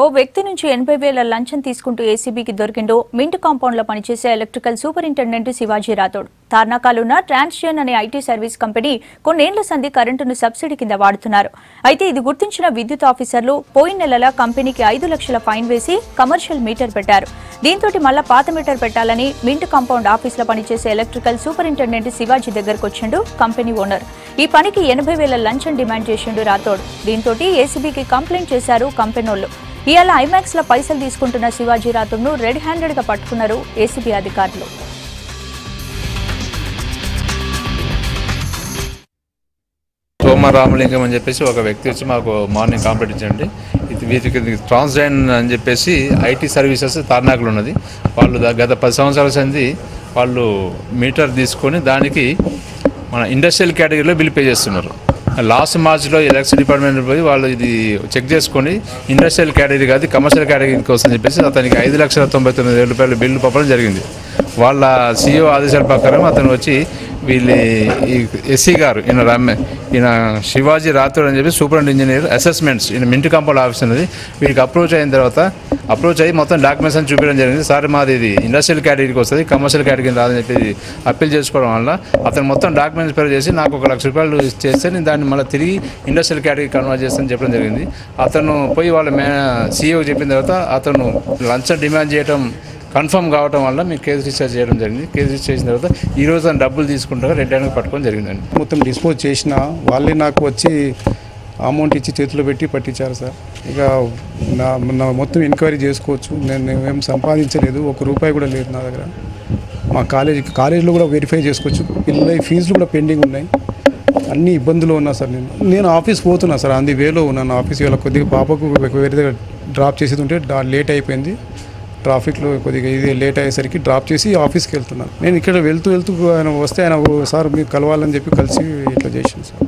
ఓ వ్యక్తి నుంచి 80,000 లంచం తీసుకుంటూ ఏసీబీకి దొరికిండు మింట్ కాంపౌండ్లో పనిచేసే ఎలక్ట్రికల్ సూపరింటెండెంట్ శివాజీ రాథోడ్. తార్నాకాలున్న ట్రాన్స్జెన్ అనే ఐటీ సర్వీస్ కంపెనీ కొన్నేళ్ల సంధి కరెంటును సబ్సిడీ కింద వాడుతున్నారు. అయితే ఇది గుర్తించిన విద్యుత్ ఆఫీసర్లు పోయిన నెలల కంపెనీకి 5 లక్షల ఫైన్ వేసి కమర్షియల్ మీటర్ పెట్టారు. దీంతో మళ్ళా పాత మీటర్ పెట్టాలని మింట్ కాంపౌండ్ ఆఫీసులో పనిచేసే ఎలక్ట్రికల్ సూపరింటెండెంట్ శివాజీ దగ్గరకు వచ్చిండు కంపెనీ ఓనర్. ఈ పనికి 80,000 లంచం డిమాండ్ చేసిండు రాథోడ్. దీంతో ఏసీబీకి కంప్లైంట్ చేశారు కంపెనోళ్లు. ఇవాళ ఐమాక్స్ లో పైసలు తీసుకుంటున్న శివాజీ రాథోడ్ ను రెడ్ హ్యాండెడ్ గా పట్టుకున్నారు ఏసీబీ అధికారులు. సోమరామలింగం అని చెప్పేసి ఒక వ్యక్తి వచ్చి మాకు మార్నింగ్ కంప్లైంట్ ఇచ్చండి. వీటికి ట్రాన్స్జెన్ అని చెప్పేసి ఐటీ సర్వీసెస్ తార్నాకలు ఉన్నది. వాళ్ళు గత 10 సంవత్సరాల సంది వాళ్ళు మీటర్ తీసుకొని దానికి మన ఇండస్ట్రియల్ కేటగిరీలో బిల్ పే చేస్తున్నారు. లాస్ట్ మార్చ్లో ఎలక్ట్రిసిటీ డిపార్ట్మెంట్ పోయి వాళ్ళు ఇది చెక్ చేసుకొని ఇండస్ట్రియల్ కేటగిరీ కాదు కమర్షియల్ కేటగిరీ కోసం చెప్పేసి అతనికి 5,99,000 రూపాయలు బిల్లు పంపడం జరిగింది. వాళ్ళ CEO ఆదేశాల ప్రకారం అతను వచ్చి వీళ్ళు ఎస్సీ గారు ఈయన శివాజీ రాథోడ్ అని చెప్పి సూపరింట్ ఇంజనీర్ అసెస్మెంట్స్ ఈయన మింట్ కాంపౌండ్ ఆఫీస్ అనేది వీడికి అప్రోచ్ అయ్యి మొత్తం డాక్యుమెంట్స్ అని చూపించడం జరిగింది. సార్ మాది ఇది ఇండస్ట్రియల్ కేటగిరీకి వస్తుంది కమర్షియల్ కేటగిరీ రాదని చెప్పి అప్పీల్ చేసుకోవడం వల్ల అతను మొత్తం డాక్యుమెంట్స్ ప్రిపేర్ చేసి నాకు 1 లక్ష రూపాయలు చేస్తే నేను దాన్ని మళ్ళీ తిరిగి ఇండస్ట్రియల్ కేటగిరీ కన్వర్ట్ చేస్తానని చెప్పడం జరిగింది. అతను పోయి వాళ్ళ CEO చెప్పిన తర్వాత అతను లంచం డిమాండ్ చేయడం కన్ఫర్మ్ కావడం వల్ల మేము కేసు రిజిస్టర్ చేయడం జరిగింది. కేసు రిజిస్టర్ చేసిన తర్వాత ఈరోజు తను డబ్బులు తీసుకుంటాగా రెడ్ హ్యాండ్గా పట్టుకోవడం జరిగిందండి. మొత్తం డిస్పోజ్ చేసిన వాళ్ళే నాకు వచ్చి అమౌంట్ ఇచ్చి చేతిలో పెట్టి పట్టించారు సార్. ఇక నా మొత్తం ఎంక్వైరీ చేసుకోవచ్చు. నేను ఏం సంపాదించలేదు, 1 రూపాయి కూడా లేదు నా దగ్గర. మా కాలేజీలో కూడా వెరిఫై చేసుకోవచ్చు. పిల్లల ఫీజులు కూడా పెండింగ్ ఉన్నాయి. అన్ని ఇబ్బందులు ఉన్నా సార్. నేను ఆఫీస్ పోతున్నా సార్. అంది వేలో ఉన్నాను ఆఫీస్. ఇవాళ కొద్దిగా పాపకు వేరే దగ్గర డ్రాప్ చేసేది ఉంటే లేట్ అయిపోయింది. ట్రాఫిక్లో కొద్దిగా ఇది లేట్ అయ్యేసరికి డ్రాప్ చేసి ఆఫీస్కి వెళ్తున్నాను. నేను ఇక్కడ వెళ్తూ ఆయన వస్తే ఆయన సార్ మీకు కలవాలని చెప్పి కలిసి ఇట్లా చేసాను సార్.